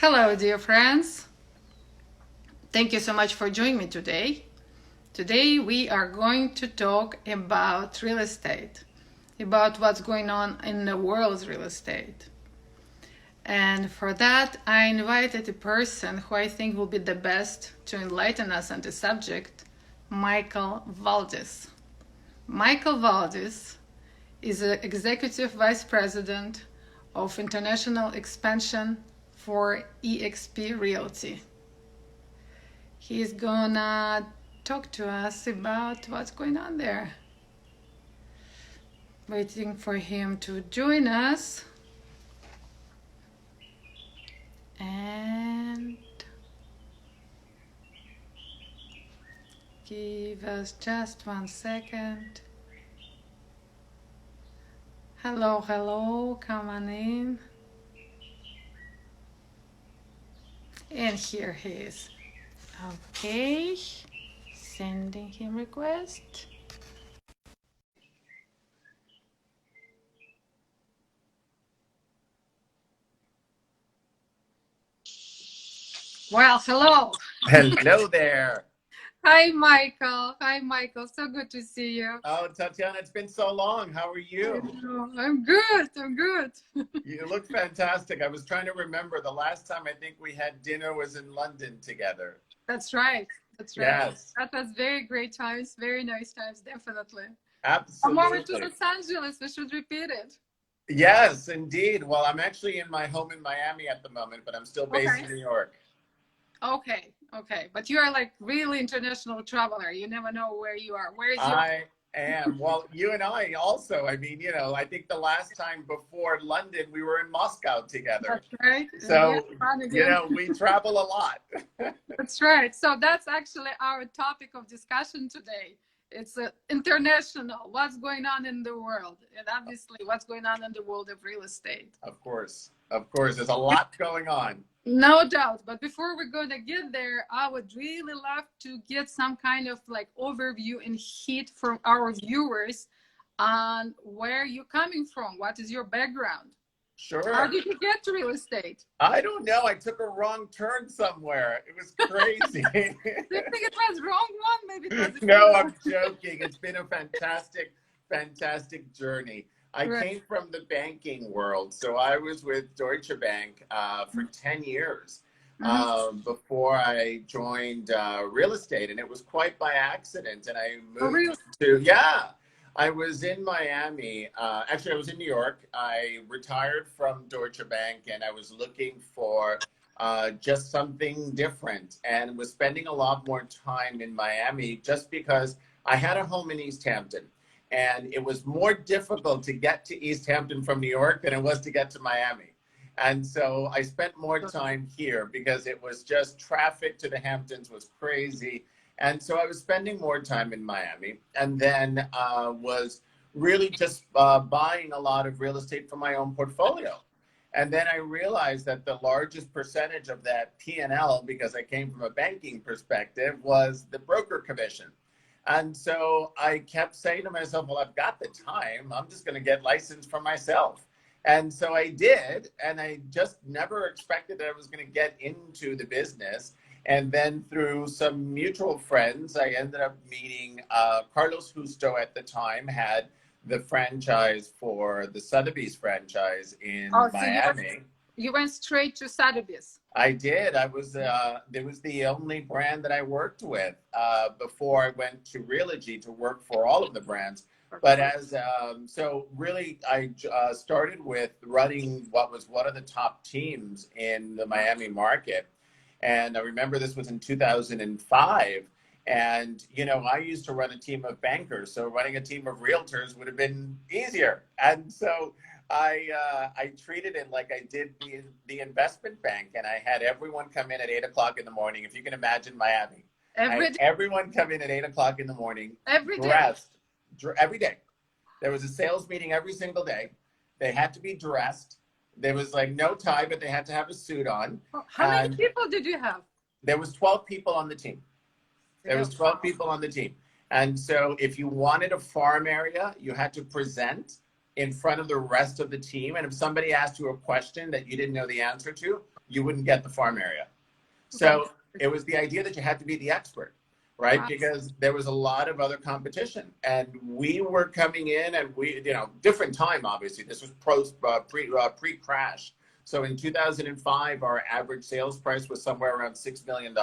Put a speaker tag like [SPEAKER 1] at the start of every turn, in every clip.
[SPEAKER 1] Hello, dear friends. Thank you so much for joining me today. Today, we are going to talk about real estate, about what's going on in the world's real estate. And for that, I invited a person who I think will be the best to enlighten us on the subject, Michael Valdes. Michael Valdes is the Executive Vice President of International Expansion for EXP Realty. He's gonna talk to us about what's going on there. Waiting for him to join us. And give us just 1 second. Hello, hello, come on in. And here he is. Okay, sending him request. Well, hello.
[SPEAKER 2] Hello there.
[SPEAKER 1] Hi, Michael. Hi, Michael. So good to see you.
[SPEAKER 2] Oh, Tatiana, it's been so long. How are you?
[SPEAKER 1] I'm good. I'm good.
[SPEAKER 2] You look fantastic. I was trying to remember the last time I think we had dinner was in London together.
[SPEAKER 1] That's right. That's right.
[SPEAKER 2] Yes,
[SPEAKER 1] That was very great times. Very nice times, definitely. I'm over to
[SPEAKER 2] absolutely.
[SPEAKER 1] Los Angeles. We should repeat it.
[SPEAKER 2] Yes, indeed. Well, I'm actually in my home in Miami at the moment, but I'm still based
[SPEAKER 1] Okay.
[SPEAKER 2] in New York.
[SPEAKER 1] Okay. Okay. But you are like really international traveler. You never know where you are. Where is your
[SPEAKER 2] I am. Well, you and I also, I mean, I think the last time before London, we were in Moscow together.
[SPEAKER 1] That's right.
[SPEAKER 2] So,
[SPEAKER 1] Fun again.
[SPEAKER 2] we travel a lot.
[SPEAKER 1] That's right. So that's actually our topic of discussion today. It's international. What's going on in the world, and obviously what's going on in the world of real estate.
[SPEAKER 2] Of course. Of course. There's a lot going on.
[SPEAKER 1] No doubt. But before we're going to get there, I would really love to get some kind of like overview and hit from our viewers on where you're coming from. What is your background? How
[SPEAKER 2] Sure.
[SPEAKER 1] did you get to real estate?
[SPEAKER 2] I don't know. I took a wrong turn somewhere. It was crazy.
[SPEAKER 1] Do you think it was wrong one? Maybe it was a
[SPEAKER 2] No,
[SPEAKER 1] good
[SPEAKER 2] I'm
[SPEAKER 1] one.
[SPEAKER 2] joking. It's been a fantastic, fantastic journey. I
[SPEAKER 1] Right.
[SPEAKER 2] came from the banking world. So I was with Deutsche Bank for 10 years before I joined real estate. And it was quite by accident. And I
[SPEAKER 1] For real?
[SPEAKER 2] moved to, yeah, I was in Miami. Actually, I was in New York. I retired from Deutsche Bank and I was looking for just something different and was spending a lot more time in Miami just because I had a home in East Hampton. And it was more difficult to get to East Hampton from New York than it was to get to Miami. And so I spent more time here because it was just traffic to the Hamptons was crazy. And so I was spending more time in Miami and then was really just buying a lot of real estate for my own portfolio. And then I realized that the largest percentage of that P&L, because I came from a banking perspective, was the broker commission. And so I kept saying to myself, well, I've got the time. I'm just going to get licensed for myself. And so I did. And I just never expected that I was going to get into the business. And then through some mutual friends, I ended up meeting Carlos Justo at the time, had the franchise for the Sotheby's franchise in
[SPEAKER 1] Oh, so
[SPEAKER 2] Miami.
[SPEAKER 1] you went straight to Sotheby's.
[SPEAKER 2] I did. I was it was the only brand that I worked with before I went to Realty to work for all of the brands. But as so really, I started with running what was one of the top teams in the Miami market, and I remember this was in 2005. And I used to run a team of bankers, so running a team of realtors would have been easier. And so I treated it like I did the investment bank, and I had everyone come in at 8 o'clock in the morning. If you can imagine Miami, I
[SPEAKER 1] Every
[SPEAKER 2] had
[SPEAKER 1] day.
[SPEAKER 2] everyone come in at 8 o'clock in the morning,
[SPEAKER 1] Every day.
[SPEAKER 2] dressed every day. There was a sales meeting every single day. They had to be dressed. There was like no tie, but they had to have a suit on.
[SPEAKER 1] How many people did you have?
[SPEAKER 2] There was 12 people on the team. There was 12 people on the team. And so if you wanted a farm area, you had to present in front of the rest of the team. And if somebody asked you a question that you didn't know the answer to, you wouldn't get the farm area.
[SPEAKER 1] Okay.
[SPEAKER 2] So it was the idea that you had to be the expert, right?
[SPEAKER 1] Wow.
[SPEAKER 2] Because there was a lot of other competition, and we were coming in, and we, different time, obviously. This was pre-crash. So in 2005, our average sales price was somewhere around $6 million,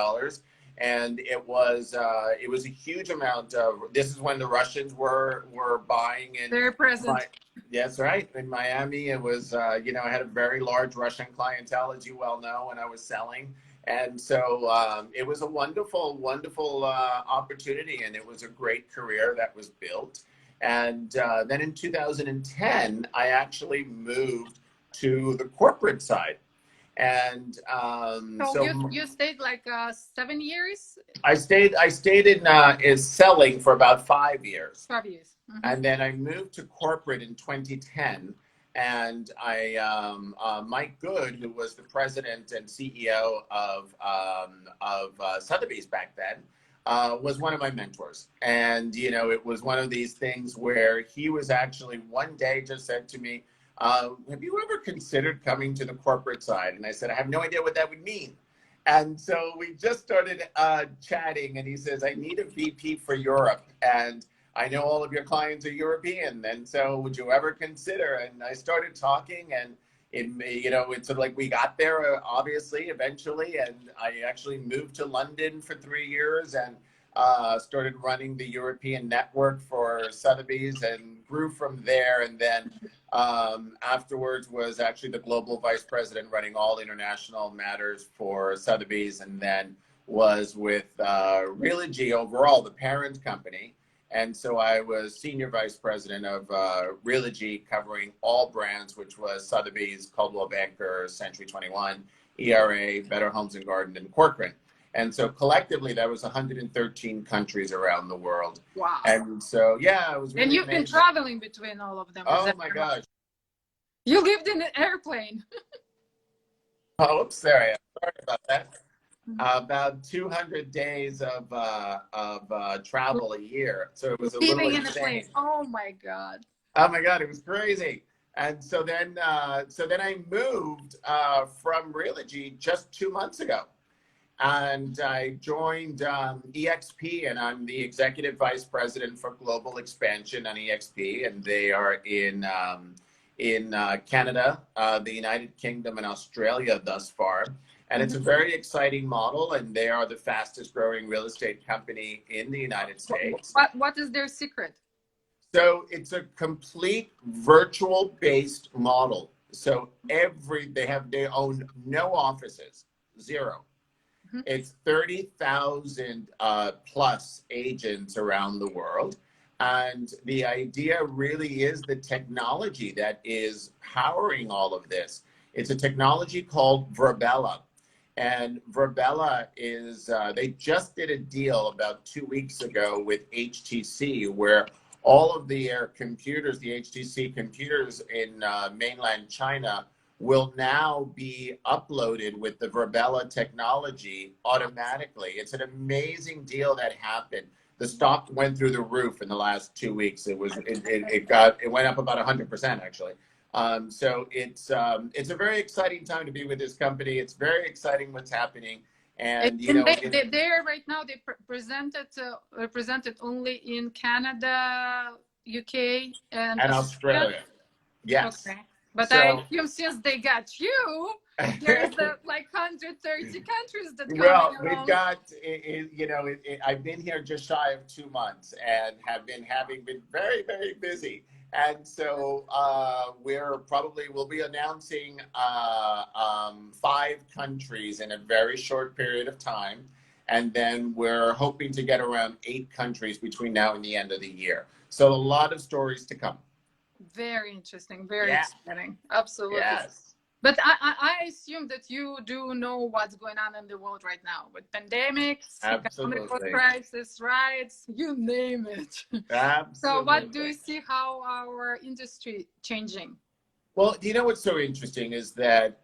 [SPEAKER 2] and it was a huge amount of. This is when the Russians were buying in.
[SPEAKER 1] Very present.
[SPEAKER 2] Yes, right. In Miami, it was, I had a very large Russian clientele, as you well know, when I was selling. And so it was a wonderful, wonderful opportunity, and it was a great career that was built. And then in 2010, I actually moved to the corporate side. And
[SPEAKER 1] So you stayed like 7 years?
[SPEAKER 2] I stayed in selling for about 5 years.
[SPEAKER 1] 5 years. Mm-hmm.
[SPEAKER 2] And then I moved to corporate in 2010. And Mike Good, who was the president and CEO of Sotheby's back then, was one of my mentors. And, it was one of these things where he was actually one day just said to me, have you ever considered coming to the corporate side? And I said, I have no idea what that would mean. And so we just started chatting, and he says, I need a VP for Europe. And I know all of your clients are European, and so would you ever consider? And I started talking, and it's sort of like we got there, obviously, eventually, and I actually moved to London for 3 years and started running the European network for Sotheby's and grew from there. And then afterwards was actually the global vice president running all international matters for Sotheby's, and then was with Realty overall, the parent company. And so I was senior vice president of Realty, covering all brands, which was Sotheby's, Coldwell Banker, Century 21, ERA, Better Homes and Garden, and Corcoran. And so collectively, that was 113 countries around the world.
[SPEAKER 1] Wow.
[SPEAKER 2] And so, yeah, it was really
[SPEAKER 1] And you've
[SPEAKER 2] amazing.
[SPEAKER 1] been traveling between all of them.
[SPEAKER 2] Oh, my gosh.
[SPEAKER 1] You lived in an airplane.
[SPEAKER 2] Oh, oops, sorry about that. About 200 days of travel a year, so it was a little
[SPEAKER 1] Living in a
[SPEAKER 2] insane.
[SPEAKER 1] plane. Oh my God.
[SPEAKER 2] Oh my God, it was crazy. And so then I moved from Realty just 2 months ago, and I joined EXP, and I'm the executive vice president for global expansion on EXP, and they are in Canada, the United Kingdom, and Australia thus far. And it's a very exciting model, and they are the fastest growing real estate company in the United States.
[SPEAKER 1] What is their secret?
[SPEAKER 2] So it's a complete virtual based model. So they own no offices, zero. Mm-hmm. It's 30,000 plus agents around the world. And the idea really is the technology that is powering all of this. It's a technology called Virbela. And Virbela is, they just did a deal about 2 weeks ago with HTC, where all of their computers, the HTC computers in mainland China, will now be uploaded with the Virbela technology automatically. It's an amazing deal that happened. The stock went through the roof in the last 2 weeks. It went up about 100% actually. So it's a very exciting time to be with this company. It's very exciting what's happening. And
[SPEAKER 1] they're right now, they represented only in Canada, UK, and
[SPEAKER 2] Australia. Yes.
[SPEAKER 1] Okay. But I assume since they got you, there's like 130 countries that come along.
[SPEAKER 2] We've got, I've been here just shy of 2 months and have been very, very busy. And so we'll be announcing 5 countries in a very short period of time. And then we're hoping to get around 8 countries between now and the end of the year. So a lot of stories to come.
[SPEAKER 1] Very interesting. Very exciting. Absolutely.
[SPEAKER 2] Yes.
[SPEAKER 1] But I assume that you do know what's going on in the world right now with pandemics, economic crisis, riots, you name it.
[SPEAKER 2] Absolutely.
[SPEAKER 1] So what do you see how our industry changing?
[SPEAKER 2] Well, you know what's so interesting is that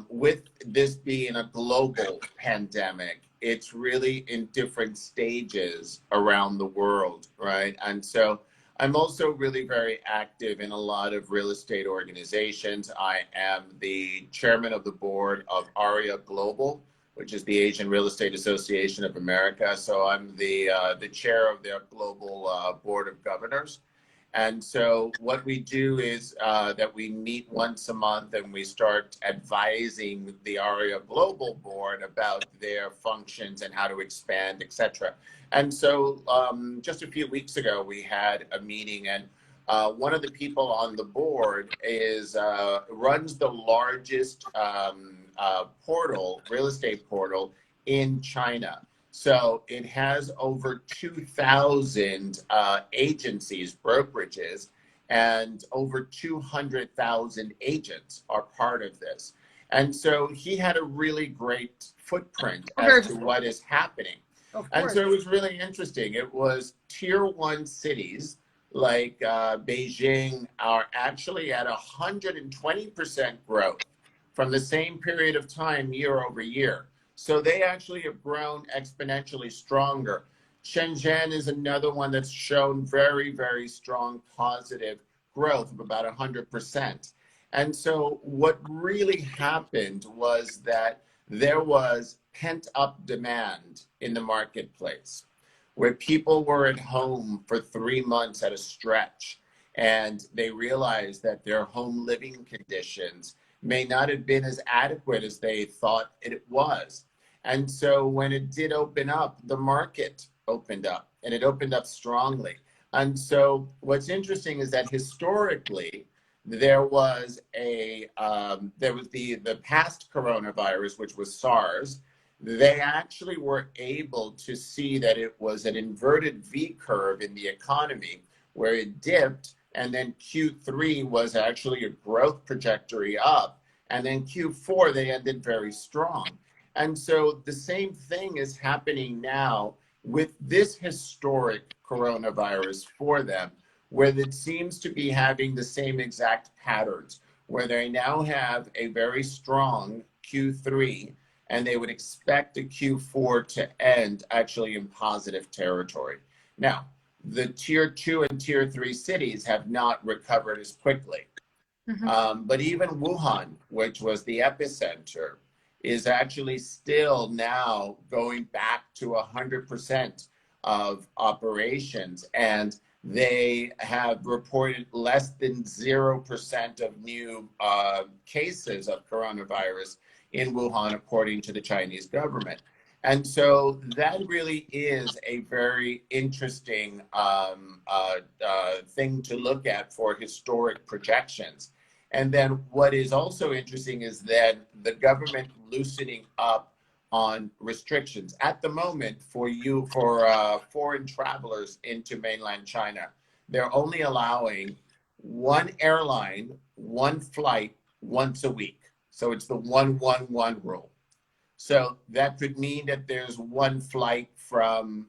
[SPEAKER 2] with this being a global pandemic, it's really in different stages around the world, right? And so I'm also really very active in a lot of real estate organizations. I am the chairman of the board of ARIA Global, which is the Asian Real Estate Association of America. So I'm the chair of their global board of governors. And so what we do is that we meet once a month and we start advising the ARIA Global Board about their functions and how to expand, et cetera. And so just a few weeks ago, we had a meeting, and one of the people on the board is runs the largest portal, real estate portal in China. So it has over 2,000 agencies, brokerages, and over 200,000 agents are part of this. And so he had a really great footprint as to what is happening. And so it was really interesting. It was tier one cities like Beijing are actually at 120% growth from the same period of time year over year. So they actually have grown exponentially stronger. Shenzhen is another one that's shown very, very strong positive growth of about 100%. And so what really happened was that there was pent up demand in the marketplace where people were at home for 3 months at a stretch, and they realized that their home living conditions may not have been as adequate as they thought it was. And so when it did open up, the market opened up, and it opened up strongly. And so what's interesting is that historically, there was the past coronavirus, which was SARS. They actually were able to see that it was an inverted V curve in the economy where it dipped, and then Q3 was actually a growth trajectory up, and then Q4 they ended very strong. And so the same thing is happening now with this historic coronavirus for them, where it seems to be having the same exact patterns, where they now have a very strong Q3, and they would expect a Q4 to end actually in positive territory. Now, the tier 2 and tier 3 cities have not recovered as quickly. But even Wuhan, which was the epicenter, is actually still now going back to 100% of operations. And they have reported less than 0% of new cases of coronavirus in Wuhan, according to the Chinese government. And so that really is a very interesting thing to look at for historic projections. And then what is also interesting is that the government loosening up on restrictions. At the moment, for foreign travelers into mainland China, they're only allowing one airline, one flight once a week. So it's the 1-1-1 rule. So that could mean that there's one flight from,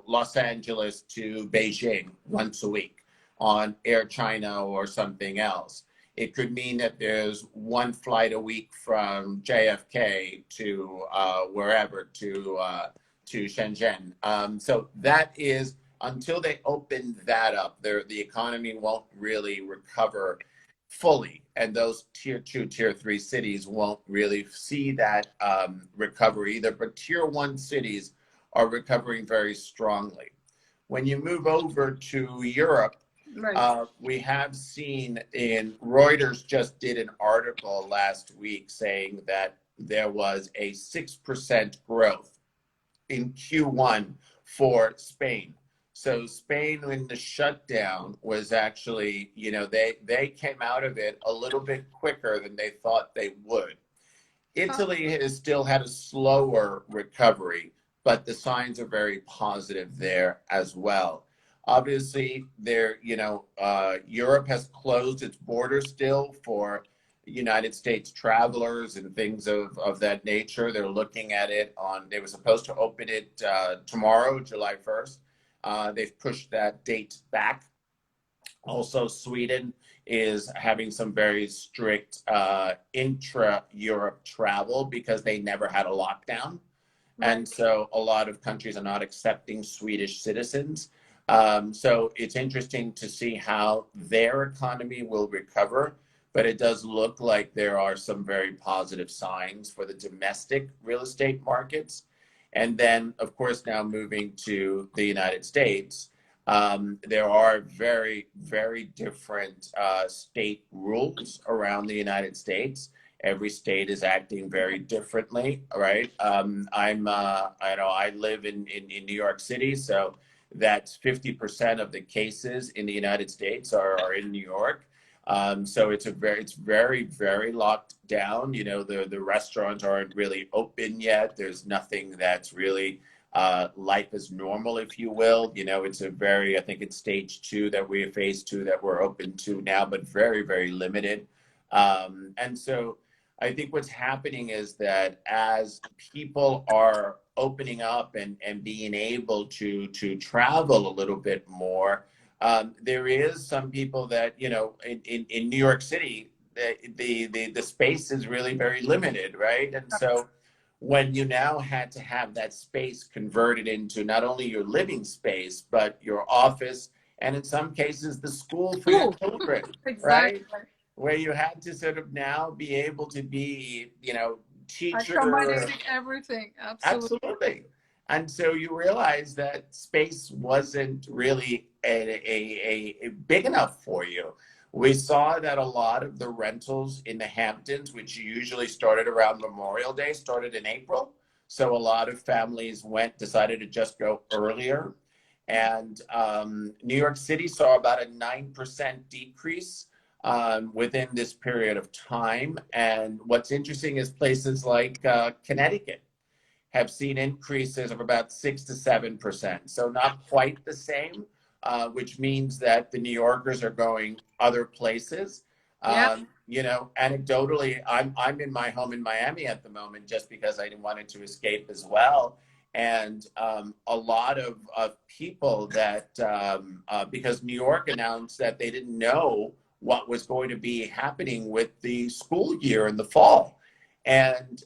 [SPEAKER 2] Los Angeles to Beijing once a week on Air China or something else. It could mean that there's one flight a week from JFK to wherever, to Shenzhen. So that is, until they open that up, the economy won't really recover fully, and those tier 2, tier 3 cities won't really see that recovery either. But tier 1 cities are recovering very strongly. When you move over to Europe, we have seen Reuters just did an article last week saying that there was a 6% growth in Q1 for Spain. So Spain, in the shutdown, was actually, they came out of it a little bit quicker than they thought they would. Italy has still had a slower recovery, but the signs are very positive there as well. Obviously, Europe has closed its borders still for United States travelers and things of that nature. They're looking at it they were supposed to open it tomorrow, July 1st. They've pushed that date back. Also, Sweden is having some very strict intra-Europe travel because they never had a lockdown. And so a lot of countries are not accepting Swedish citizens. So it's interesting to see how their economy will recover, but it does look like there are some very positive signs for the domestic real estate markets. And then, of course, now moving to the United States, there are very, very different state rules around the United States. Every state is acting very differently, right? I live in New York City, so that's 50% of the cases in the United States are in New York. So it's very, very locked down. You know, the restaurants aren't really open yet. There's nothing that's really life as normal, if you will. You know, I think it's stage two that we're phase two that we're open to now, but very, very limited. And so I think what's happening is that as people are opening up and being able to travel a little bit more, there is some people that, you know, in New York City, the space is really very limited, right? And so when you now had to have that space converted into not only your living space, but your office, and in some cases, the school for your
[SPEAKER 1] Cool.
[SPEAKER 2] children,
[SPEAKER 1] Exactly.
[SPEAKER 2] right? Where you had to sort of now be able to be, you know, teacher.
[SPEAKER 1] Accommodating everything. Absolutely.
[SPEAKER 2] Absolutely. And so you realize that space wasn't really a big enough for you. We saw that a lot of the rentals in the Hamptons, which usually started around Memorial Day, started in April. So a lot of families decided to just go earlier. And New York City saw about a 9% decrease within this period of time. And what's interesting is places like Connecticut have seen increases of about 6 to 7%. So not quite the same, which means that the New Yorkers are going other places.
[SPEAKER 1] Yeah.
[SPEAKER 2] You know, anecdotally, I'm in my home in Miami at the moment just because I wanted to escape as well. And a lot of people that, because New York announced that they didn't know what was going to be happening with the school year in the fall. And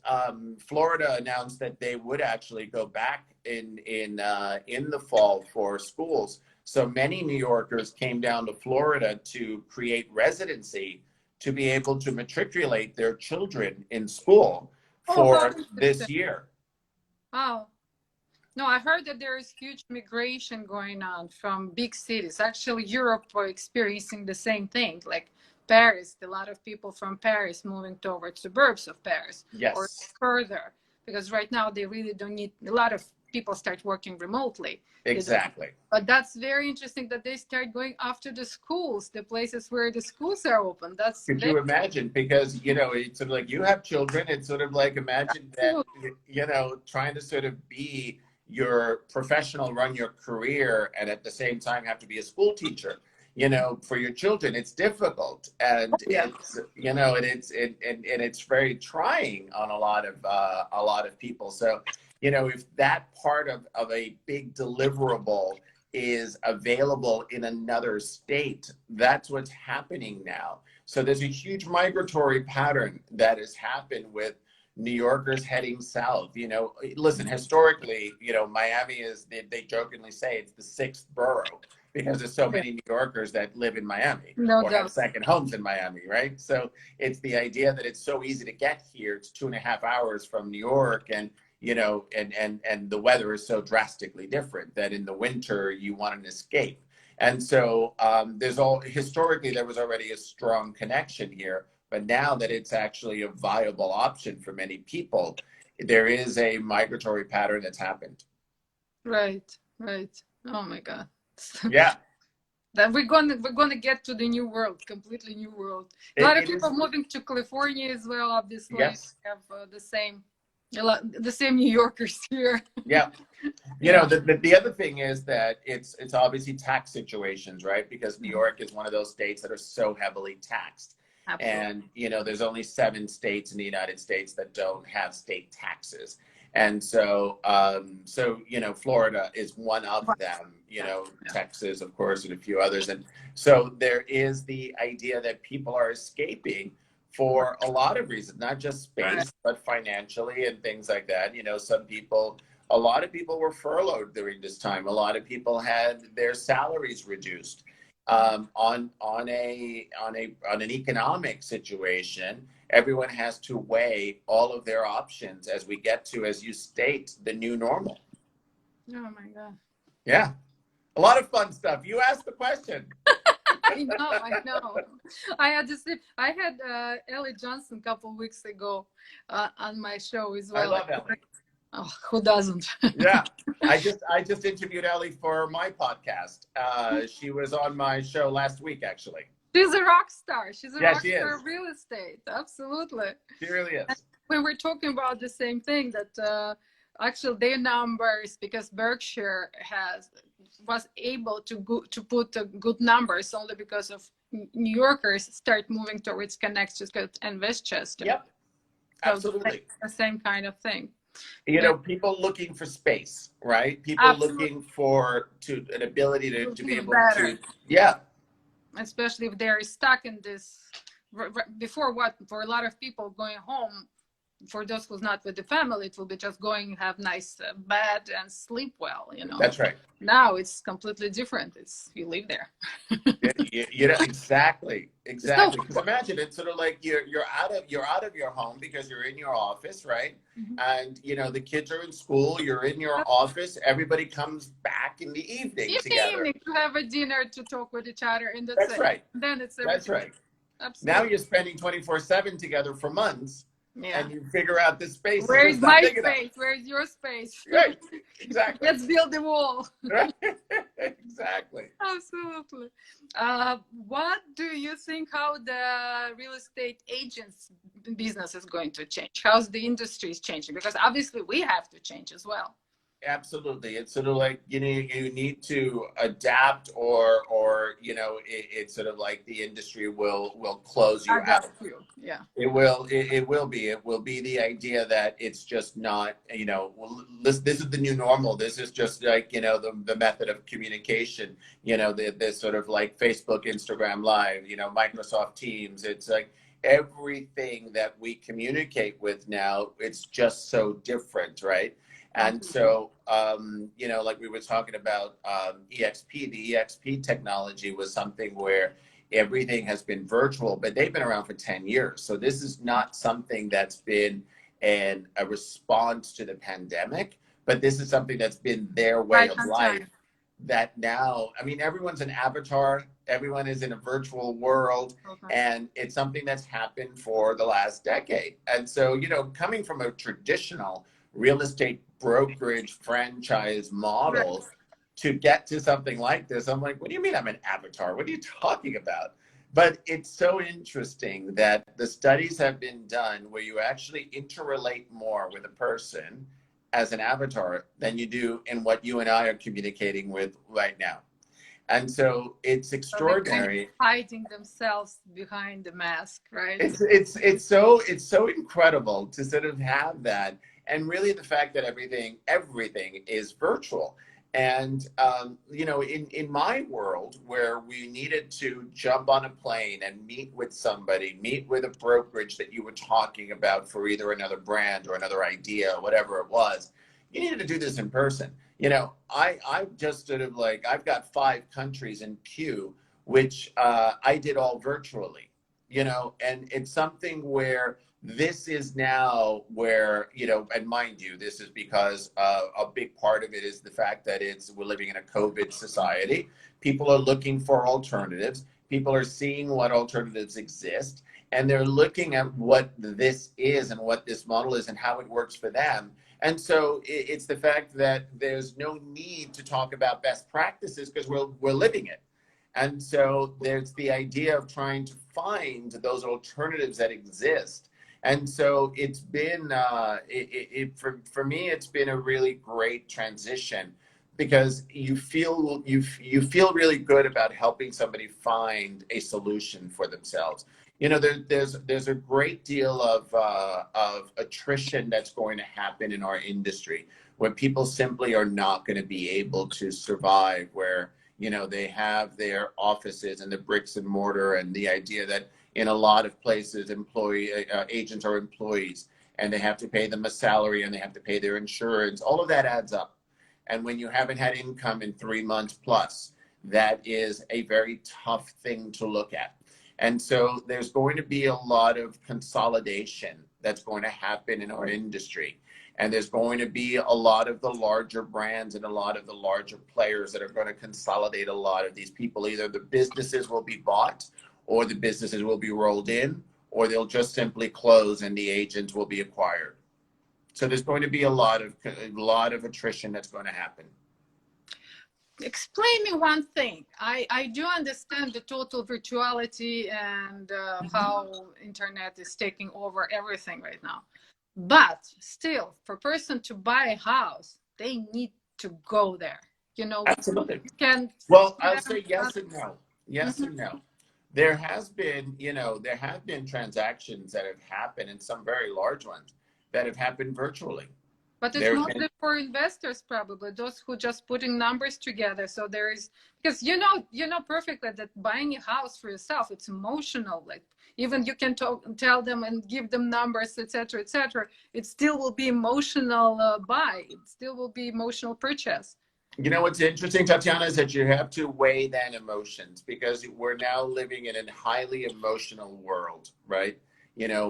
[SPEAKER 2] Florida announced that they would actually go back in the fall for schools. So many New Yorkers came down to Florida to create residency to be able to matriculate their children in school
[SPEAKER 1] Oh, how
[SPEAKER 2] for
[SPEAKER 1] interesting.
[SPEAKER 2] this year.
[SPEAKER 1] Wow. No, I heard that there is huge migration going on from big cities. Actually, Europe are experiencing the same thing. Like Paris, a lot of people from Paris moving towards suburbs of Paris or
[SPEAKER 2] Yes,
[SPEAKER 1] further, because right now they really don't need. A lot of people start working remotely. They don't.
[SPEAKER 2] exactly.
[SPEAKER 1] But that's very interesting that they start going after the schools, the places where the schools are open. That's
[SPEAKER 2] Could
[SPEAKER 1] very
[SPEAKER 2] you imagine? Because, you know, it's sort of like you have children. It's sort of like imagine that,
[SPEAKER 1] cool.
[SPEAKER 2] you know, trying to sort of be your professional, run your career, and at the same time have to be a school teacher, you know, for your children. It's difficult. And
[SPEAKER 1] Yeah.
[SPEAKER 2] it's, you know, and it's very trying on a lot of people. So, you know, if that part of a big deliverable is available in another state, that's what's happening now. So there's a huge migratory pattern that has happened with New Yorkers heading south. You know, listen, historically, you know, Miami is, they jokingly say it's the sixth borough because there's so
[SPEAKER 1] Yeah.
[SPEAKER 2] many New Yorkers that live in Miami
[SPEAKER 1] No
[SPEAKER 2] or have
[SPEAKER 1] doubt.
[SPEAKER 2] second homes in Miami, right? So it's the idea that it's so easy to get here. It's 2.5 hours from New York, and you know, and the weather is so drastically different that in the winter you want an escape. And so historically there was already a strong connection here, but now that it's actually a viable option for many people, there is a migratory pattern that's happened.
[SPEAKER 1] Right. Right. Oh my God.
[SPEAKER 2] Yeah,
[SPEAKER 1] That we're gonna get to the new world, completely new world. A lot of
[SPEAKER 2] it
[SPEAKER 1] people
[SPEAKER 2] is.
[SPEAKER 1] moving to California as well. Obviously,
[SPEAKER 2] Yes.
[SPEAKER 1] we have the same New Yorkers here.
[SPEAKER 2] Yeah. You know,
[SPEAKER 1] Yeah,
[SPEAKER 2] the other thing is that it's obviously tax situations, right? Because New
[SPEAKER 1] mhm.
[SPEAKER 2] York is one of those states that are so heavily taxed.
[SPEAKER 1] Absolutely.
[SPEAKER 2] And, you know, there's only 7 states in the United States that don't have state taxes. And so, you know, Florida is one of them, you
[SPEAKER 1] Yeah,
[SPEAKER 2] know,
[SPEAKER 1] yeah.
[SPEAKER 2] Texas, of course, and a few others. And so there is the idea that people are escaping
[SPEAKER 1] Right.
[SPEAKER 2] for a lot of reasons, not just
[SPEAKER 1] Right.
[SPEAKER 2] space, but financially and things like that. You know, some people a lot of people were furloughed during this time. A lot of people had their salaries reduced. On an economic situation, everyone has to weigh all of their options as we get to, as you state, the new normal.
[SPEAKER 1] Oh my God.
[SPEAKER 2] Yeah, a lot of fun stuff. You asked the question.
[SPEAKER 1] I know. I had Ellie Johnson a couple weeks ago on my show as
[SPEAKER 2] I
[SPEAKER 1] well.
[SPEAKER 2] love Ellie.
[SPEAKER 1] Oh, who doesn't?
[SPEAKER 2] Yeah, I just interviewed Ellie for my podcast. She was on my show last week, actually.
[SPEAKER 1] She's a rock star. She's a
[SPEAKER 2] Yeah,
[SPEAKER 1] rock
[SPEAKER 2] she
[SPEAKER 1] star
[SPEAKER 2] is.
[SPEAKER 1] of real estate. Absolutely.
[SPEAKER 2] She really is.
[SPEAKER 1] When we're talking about the same thing, that actually their numbers, because Berkshire was able to put good numbers only because of New Yorkers start moving towards Connecticut and Westchester.
[SPEAKER 2] Yep,
[SPEAKER 1] So
[SPEAKER 2] absolutely.
[SPEAKER 1] the same kind of thing.
[SPEAKER 2] You know, people looking for space, right? People
[SPEAKER 1] Absolutely.
[SPEAKER 2] looking for an ability to be able
[SPEAKER 1] Better.
[SPEAKER 2] to, yeah.
[SPEAKER 1] Especially if they're stuck in this, before what, for a lot of people going home, for those who's not with the family, it will be just going, have nice bed and sleep well, you know.
[SPEAKER 2] That's right.
[SPEAKER 1] Now it's completely different. It's, you live there.
[SPEAKER 2] You know, exactly.
[SPEAKER 1] So,
[SPEAKER 2] Because imagine it's sort of like you're out of your home because you're in your office, right?
[SPEAKER 1] Mhm.
[SPEAKER 2] And you know the kids are in school. You're in your office. Everybody comes back in the evening together.
[SPEAKER 1] to have a dinner, to talk with each other, and
[SPEAKER 2] That's right.
[SPEAKER 1] Then it's
[SPEAKER 2] That's
[SPEAKER 1] everything.
[SPEAKER 2] right.
[SPEAKER 1] Absolutely.
[SPEAKER 2] Now you're spending 24/7 together for months,
[SPEAKER 1] Yeah.
[SPEAKER 2] and you figure out this space.
[SPEAKER 1] Where's
[SPEAKER 2] is
[SPEAKER 1] my
[SPEAKER 2] big enough.
[SPEAKER 1] space? Where's your space?
[SPEAKER 2] Right. Exactly.
[SPEAKER 1] Let's build the wall.
[SPEAKER 2] Right. Exactly.
[SPEAKER 1] Absolutely. What do you think, how the real estate agents business is going to change? How's the industry is changing? Because obviously we have to change as well.
[SPEAKER 2] Absolutely. It's sort of like, you know, you need to adapt or you know, it's sort of like the industry will close you out.
[SPEAKER 1] Yeah.
[SPEAKER 2] It will be the idea that it's just not, you know, well, this is the new normal. This is just like, you know, the method of communication, you know, this sort of like Facebook, Instagram Live, you know, Microsoft Teams. It's like everything that we communicate with now, it's just so different, right? And so, you know, like we were talking about EXP, the EXP technology was something where everything has been virtual, but they've been around for 10 years. So this is not something that's been a response to the pandemic, but this is something that's been their way of life. That now, I mean, everyone's an avatar, everyone is in a virtual world, and it's something that's happened for the last decade. And so, you know, coming from a traditional real estate brokerage franchise model to get to something like this, I'm like, what do you mean I'm an avatar? What are you talking about? But it's so interesting that the studies have been done where you actually interrelate more with a person as an avatar than you do in what you and I are communicating with right now. And so it's extraordinary.
[SPEAKER 1] So hiding themselves behind the mask, right?
[SPEAKER 2] It's so incredible to sort of have that, and really the fact that everything is virtual. And you know, in my world where we needed to jump on a plane and meet with somebody, meet with a brokerage that you were talking about for either another brand or another idea or whatever it was, you needed to do this in person. You know, I've just sort of like, I've got 5 countries in queue, which I did all virtually, you know, and it's something where this is now where, you know, and mind you, this is because a big part of it is the fact that we're living in a COVID society. People are looking for alternatives. People are seeing what alternatives exist, and they're looking at what this is and what this model is and how it works for them. And so it's the fact that there's no need to talk about best practices because we're living it. And so there's the idea of trying to find those alternatives that exist. And so it's been, for me, it's been a really great transition because you feel really good about helping somebody find a solution for themselves. You know, there's a great deal of attrition that's going to happen in our industry where people simply are not going to be able to survive, where, you know, they have their offices and the bricks and mortar, and the idea that in a lot of places agents are employees, and they have to pay them a salary, and they have to pay their insurance. All of that adds up. And when you haven't had income in 3 months plus, that is a very tough thing to look at. And so there's going to be a lot of consolidation that's going to happen in our industry. And there's going to be a lot of the larger brands and a lot of the larger players that are going to consolidate a lot of these people. Either the businesses will be bought, or the businesses will be rolled in, or they'll just simply close and the agents will be acquired. So there's going to be a lot of attrition that's going to happen.
[SPEAKER 1] Explain me one thing. I do understand the total virtuality and how internet is taking over everything right now. But still, for a person to buy a house, they need to go there. You know,
[SPEAKER 2] Absolutely.
[SPEAKER 1] you can.
[SPEAKER 2] Well, I'll say yes and no. Yes
[SPEAKER 1] Mhm.
[SPEAKER 2] and no. There has been, there have been transactions that have happened, and some very large ones that have happened virtually.
[SPEAKER 1] But it's
[SPEAKER 2] There's
[SPEAKER 1] mostly
[SPEAKER 2] been,
[SPEAKER 1] for investors, probably those who just putting numbers together. So there is, because you know perfectly that buying a house for yourself, it's emotional. Like even you can tell them and give them numbers, etc., etc. It still will be emotional buy. It still will be emotional purchase.
[SPEAKER 2] what's interesting, Tatiana, is that you have to weigh then emotions, because we're now living in a highly emotional world, right?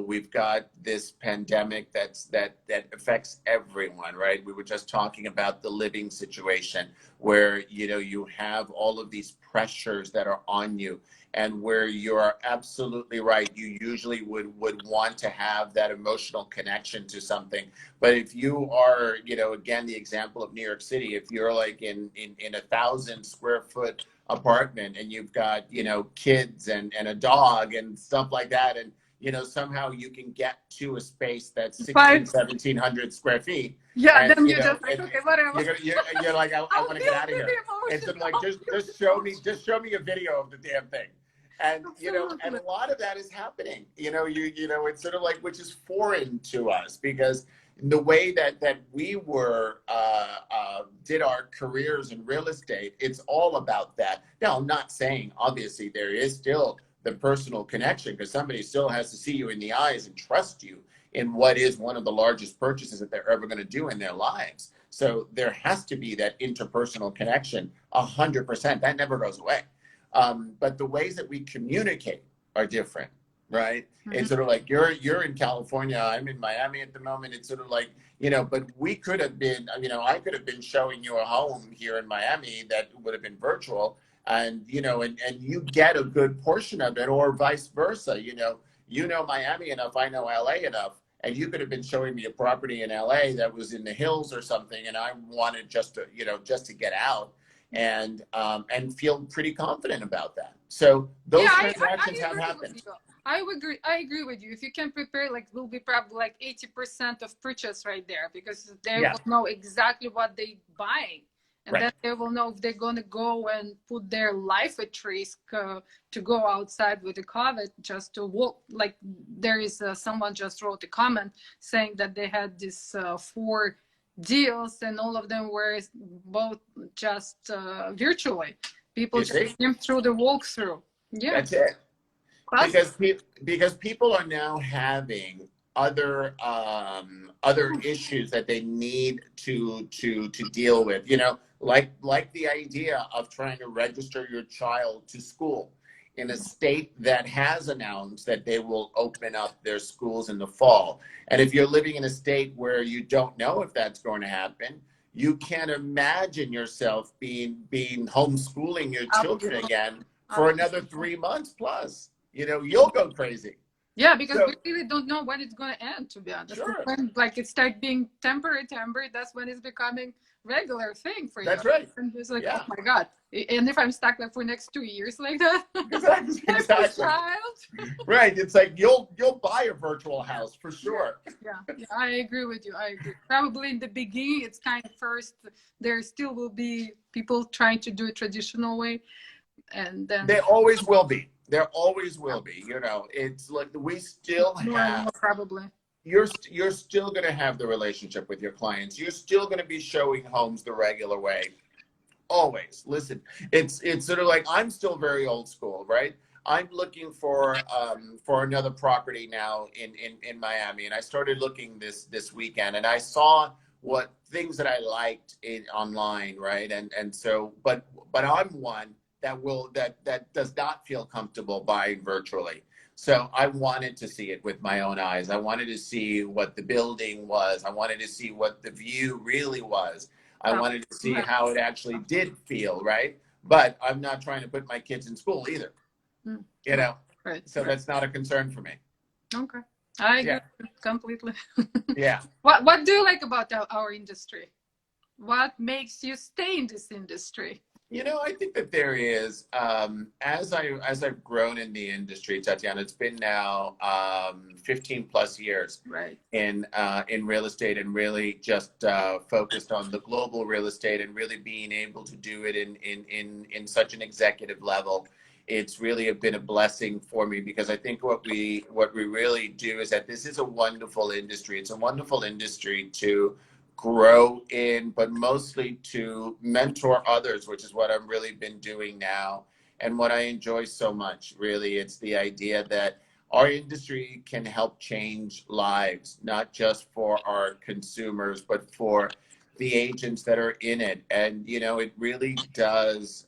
[SPEAKER 2] We've got this pandemic that affects everyone, right? We were just talking about the living situation where, you have all of these pressures that are on you, and where you're absolutely right. You usually would want to have that emotional connection to something. But if you are, again, the example of New York City, if you're like in 1,000 square foot apartment, and you've got, kids and a dog and stuff like that, and somehow you can get to a space that's 16, 1,700 square feet.
[SPEAKER 1] Yeah,
[SPEAKER 2] And,
[SPEAKER 1] then you just like, okay, whatever.
[SPEAKER 2] you're like, I
[SPEAKER 1] I'll
[SPEAKER 2] want to
[SPEAKER 1] deal
[SPEAKER 2] get out of
[SPEAKER 1] with
[SPEAKER 2] here.
[SPEAKER 1] the
[SPEAKER 2] And
[SPEAKER 1] emotion.
[SPEAKER 2] so like,
[SPEAKER 1] I'll
[SPEAKER 2] just
[SPEAKER 1] deal with
[SPEAKER 2] just show me a video of the damn thing. And, and
[SPEAKER 1] Absolutely.
[SPEAKER 2] a lot of that is happening, it's sort of like, which is foreign to us, because the way that we did our careers in real estate, it's all about that. Now, I'm not saying, obviously, there is still the personal connection, because somebody still has to see you in the eyes and trust you in what is one of the largest purchases that they're ever going to do in their lives. So there has to be that interpersonal connection, 100%. That never goes away. But the ways that we communicate are different, right?
[SPEAKER 1] Mm-hmm.
[SPEAKER 2] It's sort of like you're in California, I'm in Miami at the moment. It's sort of like, but we could have been, I could have been showing you a home here in Miami that would have been virtual, and and you get a good portion of it, or vice versa. Miami enough, I know LA enough, and you could have been showing me a property in LA that was in the hills or something, and I wanted just to get out and feel pretty confident about that. So
[SPEAKER 1] Yeah,
[SPEAKER 2] those
[SPEAKER 1] I
[SPEAKER 2] transactions have
[SPEAKER 1] agree with
[SPEAKER 2] happened.
[SPEAKER 1] you. I agree with you. If you can prepare, like, will be probably like 80% of purchase right there, because they
[SPEAKER 2] Yeah,
[SPEAKER 1] will know exactly what they buying, and
[SPEAKER 2] right.
[SPEAKER 1] then they will know if they're gonna go and put their life at risk to go outside with the COVID just to walk. Like there is someone just wrote a comment saying that they had this 4 deals, and all of them were both just virtually. People
[SPEAKER 2] You
[SPEAKER 1] just
[SPEAKER 2] see,
[SPEAKER 1] came through the walkthrough. Yeah,
[SPEAKER 2] that's it.
[SPEAKER 1] classic.
[SPEAKER 2] Because people are now having other issues that they need to deal with. Like the idea of trying to register your child to school in a state that has announced that they will open up their schools in the fall. And if you're living in a state where you don't know if that's going to happen, you can't imagine yourself being homeschooling your children
[SPEAKER 1] Absolutely.
[SPEAKER 2] again for another
[SPEAKER 1] Absolutely.
[SPEAKER 2] 3 months plus. You'll go crazy.
[SPEAKER 1] Yeah, because we
[SPEAKER 2] So
[SPEAKER 1] really don't know when it's going to end, to be honest.
[SPEAKER 2] sure,
[SPEAKER 1] When like it starts being temporary, that's when it's becoming regular thing for you.
[SPEAKER 2] that's right.
[SPEAKER 1] And it's like, oh
[SPEAKER 2] Yeah,
[SPEAKER 1] my God. And if I'm stuck like for next 2 years like that,
[SPEAKER 2] exactly,
[SPEAKER 1] my first
[SPEAKER 2] exactly.
[SPEAKER 1] child.
[SPEAKER 2] Right. It's like you'll buy a virtual house for sure.
[SPEAKER 1] Yeah, I agree with you. I agree. Probably in the beginning, it's kind of first, there still will be people trying to do it traditional way. And then
[SPEAKER 2] They always will be. There always will be. It's like we still
[SPEAKER 1] more and
[SPEAKER 2] have.
[SPEAKER 1] more probably.
[SPEAKER 2] You're still going to have the relationship with your clients. You're still going to be showing homes the regular way. Always. Listen, it's sort of like, I'm still very old school, right? I'm looking for another property now in Miami, and I started looking this weekend, and I saw what things that I liked in online, right? And so, but I'm one that does not feel comfortable buying virtually. So I wanted to see it with my own eyes. I wanted to see what the building was. I wanted to see what the view really was. I
[SPEAKER 1] Oh,
[SPEAKER 2] wanted to see
[SPEAKER 1] right.
[SPEAKER 2] how it actually did feel, right? But I'm not trying to put my kids in school either, you
[SPEAKER 1] Right.
[SPEAKER 2] know.
[SPEAKER 1] Right.
[SPEAKER 2] So
[SPEAKER 1] Right.
[SPEAKER 2] that's not a concern for me.
[SPEAKER 1] Okay. I agree
[SPEAKER 2] Yeah,
[SPEAKER 1] completely.
[SPEAKER 2] yeah.
[SPEAKER 1] What do you like about our industry? What makes you stay in this industry?
[SPEAKER 2] I think that there is, as I've grown in the industry, Tatiana. It's been now 15 plus years
[SPEAKER 1] Right.
[SPEAKER 2] in real estate, and really just focused on the global real estate, and really being able to do it in such an executive level. It's really been a blessing for me, because I think what we really do is that this is a wonderful industry. It's a wonderful industry to grow in, but mostly to mentor others, which is what I've really been doing now. And what I enjoy so much, really, it's the idea that our industry can help change lives, not just for our consumers, but for the agents that are in it. And, it really does.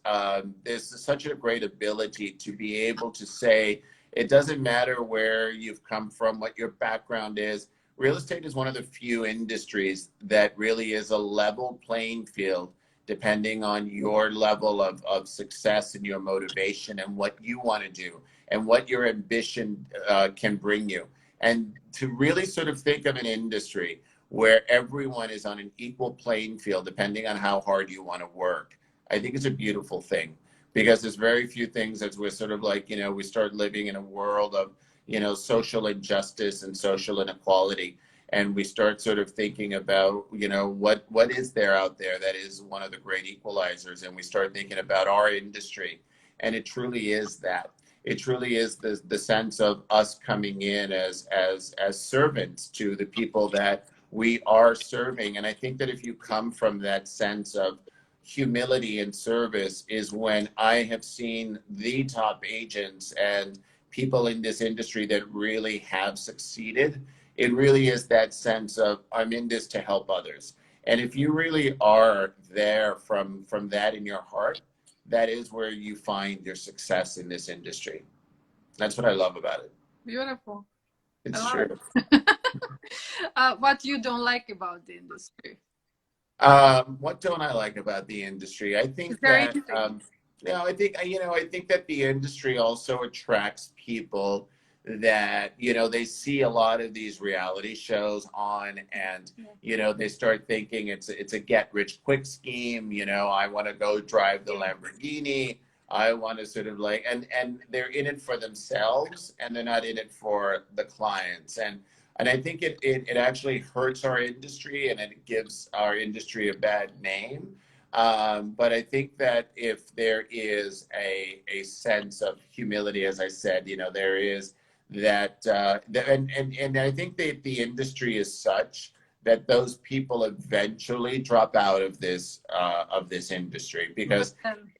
[SPEAKER 2] There's such a great ability to be able to say, it doesn't matter where you've come from, what your background is. Real estate is one of the few industries that really is a level playing field, depending on your level of success and your motivation and what you want to do and what your ambition can bring you. And to really sort of think of an industry where everyone is on an equal playing field, depending on how hard you want to work, I think it's a beautiful thing, because there's very few things that we're sort of like, we start living in a world of, social injustice and social inequality. And we start sort of thinking about, what is there out there that is one of the great equalizers. And we start thinking about our industry. And it truly is that. It truly is the sense of us coming in as servants to the people that we are serving. And I think that if you come from that sense of humility and service, is when I have seen the top agents and people in this industry that really have succeeded. It really is that sense of, I'm in this to help others. And if you really are there from that in your heart, that is where you find your success in this industry. That's what I love about it.
[SPEAKER 1] Beautiful. I
[SPEAKER 2] It's
[SPEAKER 1] love
[SPEAKER 2] true.
[SPEAKER 1] it. What you don't like about the industry?
[SPEAKER 2] What don't I like about the industry? I
[SPEAKER 1] Is
[SPEAKER 2] think
[SPEAKER 1] there
[SPEAKER 2] that,
[SPEAKER 1] anything?
[SPEAKER 2] I think that the industry also attracts people that, they see a lot of these reality shows on, and, they start thinking it's a get rich quick scheme. I want to go drive the
[SPEAKER 1] Yeah.
[SPEAKER 2] Lamborghini. I want to sort of like, and they're in it for themselves, and they're not in it for the clients. And I think it actually hurts our industry, and it gives our industry a bad name. But I think that if there is a sense of humility, as I said, there is that, and I think that the industry is such that those people eventually drop out of this industry,
[SPEAKER 1] But
[SPEAKER 2] because
[SPEAKER 1] then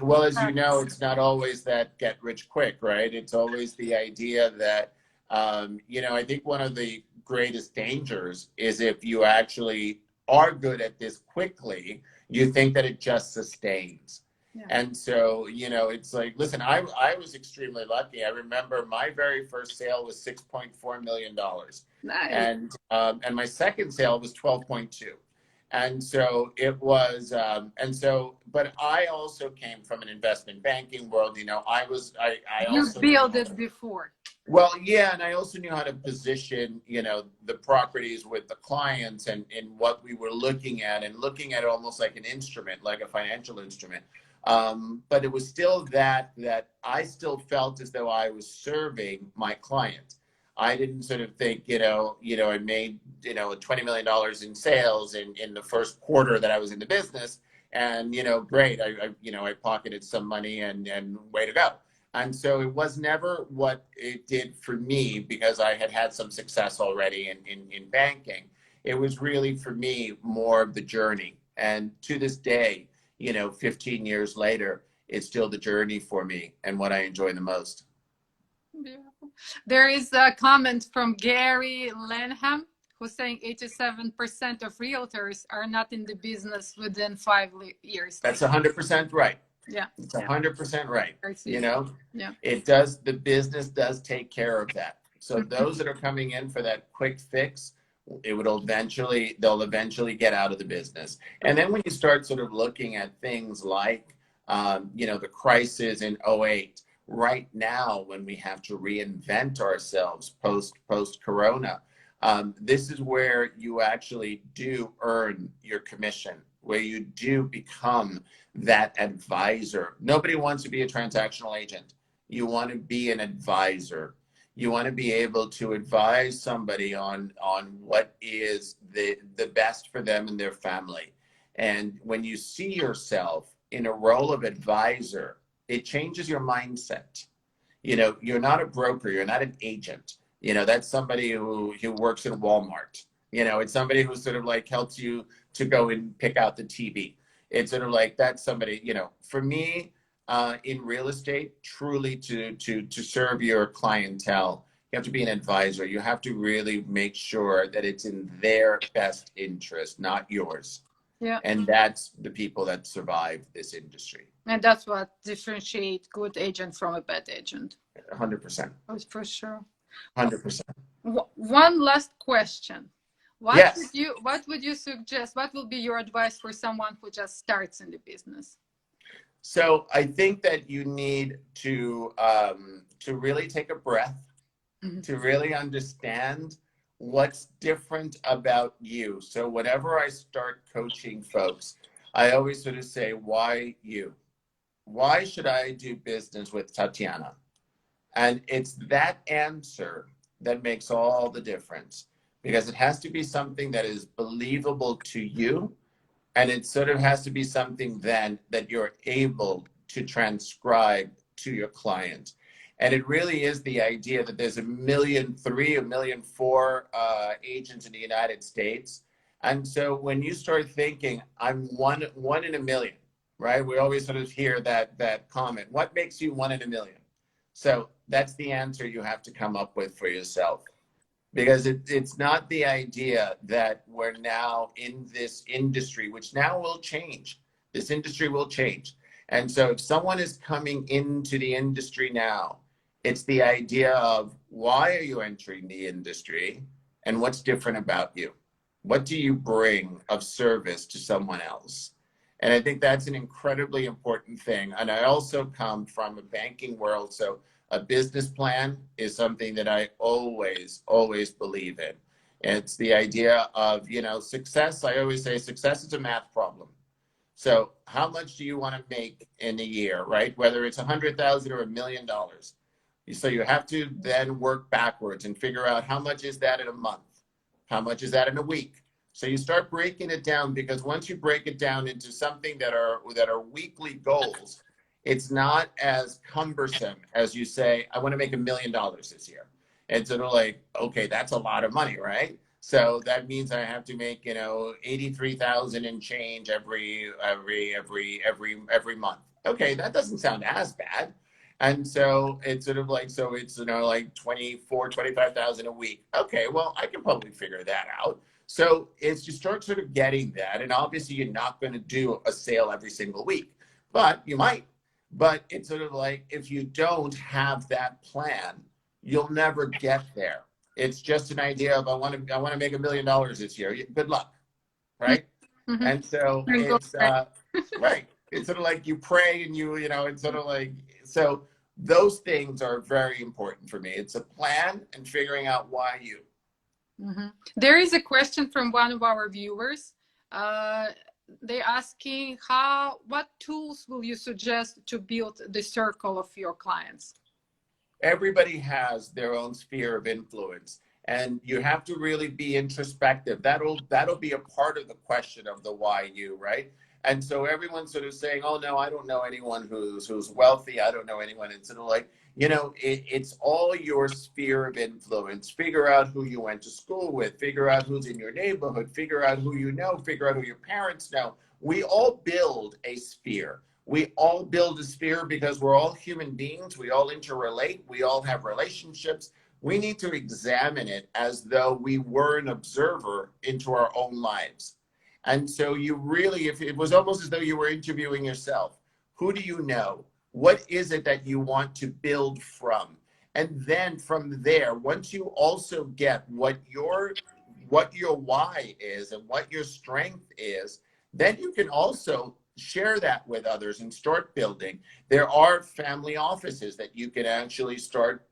[SPEAKER 2] well, as you know,
[SPEAKER 1] that's
[SPEAKER 2] it's not always that get rich quick, right? It's always the idea that, I think one of the greatest dangers is if you actually are good at this quickly, you think that it just sustains.
[SPEAKER 1] yeah.
[SPEAKER 2] And so, it's like, listen, I was extremely lucky. I remember my very first sale was $6.4 million.
[SPEAKER 1] Nice.
[SPEAKER 2] And my second sale was 12.2. And so it was, but I also came from an investment banking world. I
[SPEAKER 1] You
[SPEAKER 2] also knew,
[SPEAKER 1] built it before.
[SPEAKER 2] well, yeah, and I also knew how to position, the properties with the clients, and what we were looking at, and looking at it almost like an instrument, like a financial instrument. But it was still that I still felt as though I was serving my client. I didn't sort of think, I made, $20 million in sales in the first quarter that I was in the business. And, great. I pocketed some money, and way to go. And so it was never what it did for me, because I had some success already in banking. It was really for me more of the journey. And to this day, 15 years later, it's still the journey for me and what I enjoy the most.
[SPEAKER 1] Beautiful. There is a comment from Gary Lenham who's saying 87% of realtors are not in the business within 5 years.
[SPEAKER 2] That's 100% right.
[SPEAKER 1] Yeah.
[SPEAKER 2] It's 100% right. You
[SPEAKER 1] Yeah.
[SPEAKER 2] know, it does, the business does take care of that. So those that are coming in for that quick fix, they'll eventually get out of the business. And then when you start sort of looking at things like, the crisis in '08, right now when we have to reinvent ourselves post Corona, this is where you actually do earn your commission, where you do become that advisor. Nobody wants to be a transactional agent. You want to be an advisor. You want to be able to advise somebody on what is the best for them and their family. And when you see yourself in a role of advisor, it changes your mindset. You're not a broker, you're not an agent. That's somebody who works in Walmart. It's somebody who sort of like helps you to go and pick out the TV. It's sort of like that's somebody, for me, in real estate, truly to serve your clientele, you have to be an advisor. You have to really make sure that it's in their best interest, not yours.
[SPEAKER 1] Yeah.
[SPEAKER 2] And that's the people that survive this industry.
[SPEAKER 1] And that's what differentiates good agent from a bad agent.
[SPEAKER 2] 100%.
[SPEAKER 1] For sure.
[SPEAKER 2] 100%.
[SPEAKER 1] One last question.
[SPEAKER 2] Yes.
[SPEAKER 1] What would you suggest? What will be your advice for someone who just starts in the business?
[SPEAKER 2] So I think that you need to really take a breath, to really understand what's different about you. So whenever I start coaching folks, I always sort of say, why you? Why should I do business with Tatiana? And it's that answer that makes all the difference, because it has to be something that is believable to you. And it sort of has to be something then that you're able to transcribe to your client. And it really is the idea that there's 1.3 million, 1.4 million agents in the United States. And so when you start thinking, I'm one in a million, right? We always sort of hear that comment. What makes you 1 in a million? So that's the answer you have to come up with for yourself. Because it's not the idea that we're now in this industry, which now will change. This industry will change. And so if someone is coming into the industry now, it's the idea of, why are you entering the industry and what's different about you? What do you bring of service to someone else? And I think that's an incredibly important thing. And I also come from a banking world, so a business plan is something that I always believe in. It's the idea of, success. I always say success is a math problem. So how much do you want to make in a year, right? Whether it's 100,000 or $1 million. So you have to then work backwards and figure out, how much is that in a month? How much is that in a week? So you start breaking it down, because once you break it down into something that are weekly goals, it's not as cumbersome as you say, I want to make $1 million this year. And sort of like, okay, that's a lot of money, right? So that means I have to make, 83,000 and change every month. Okay, that doesn't sound as bad. And so it's sort of like, so it's, like 25,000 a week. Okay, well, I can probably figure that out. So it's, you start sort of getting that. And obviously you're not going to do a sale every single week, but you might. But it's sort of like, if you don't have that plan, you'll never get there. It's just an idea of, I want to make $1 million this year. Good luck, right? Mm-hmm. And so it's right. It's sort of like you pray and it's sort of like, so those things are very important for me. It's a plan and figuring out why you.
[SPEAKER 1] Mm-hmm. There is a question from one of our viewers. They're asking, what tools will you suggest to build the circle of your clients?
[SPEAKER 2] Everybody has their own sphere of influence, and you have to really be introspective. That'll be a part of the question of the why you, right? And so everyone's sort of saying, oh no, I don't know anyone who's wealthy. I don't know anyone. It's sort of like, it's all your sphere of influence. Figure out who you went to school with, figure out who's in your neighborhood, figure out who you know, figure out who your parents know. We all build a sphere. We all build a sphere because we're all human beings. We all interrelate. We all have relationships. We need to examine it as though we were an observer into our own lives. And so you really, if it was almost as though you were interviewing yourself, who do you know? What is it that you want to build from? And then from there, once you also get what your why is and what your strength is, then you can also share that with others and start building. There are family offices that you can actually start,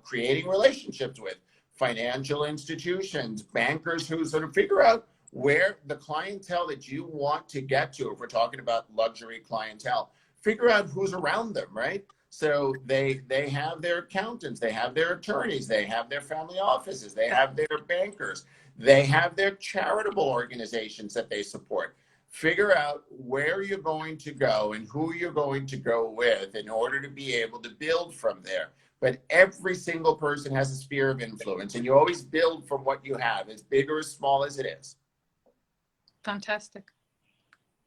[SPEAKER 2] creating relationships with, financial institutions, bankers who sort of figure out where the clientele that you want to get to, if we're talking about luxury clientele, figure out who's around them, right? So they have their accountants, they have their attorneys, they have their family offices, they have their bankers, they have their charitable organizations that they support. Figure out where you're going to go and who you're going to go with in order to be able to build from there. But every single person has a sphere of influence, and you always build from what you have, as big or as small as it is.
[SPEAKER 1] Fantastic.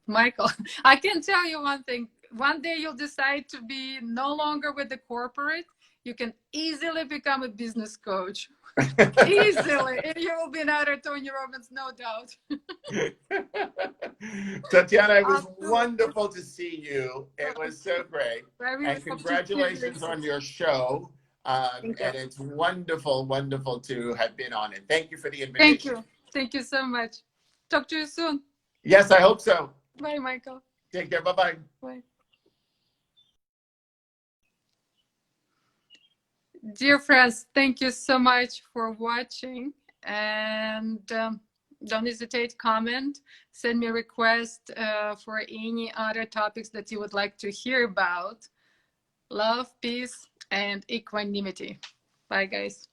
[SPEAKER 1] Michael, I can tell you one thing. One day you'll decide to be no longer with the corporate. You can easily become a business coach. Easily. And you will be another Tony Robbins, no doubt.
[SPEAKER 2] Tatiana, it was wonderful to see you. It was so great. And congratulations on your show. And it's wonderful, wonderful to have been on it. Thank you for the invitation.
[SPEAKER 1] Thank you. Thank you so much. Talk to you soon.
[SPEAKER 2] Yes, I hope so.
[SPEAKER 1] Bye, Michael.
[SPEAKER 2] Take care. Bye-bye.
[SPEAKER 1] Bye. Dear friends, thank you so much for watching. And don't hesitate, comment, send me a request for any other topics that you would like to hear about. Love, peace, and equanimity. Bye, guys.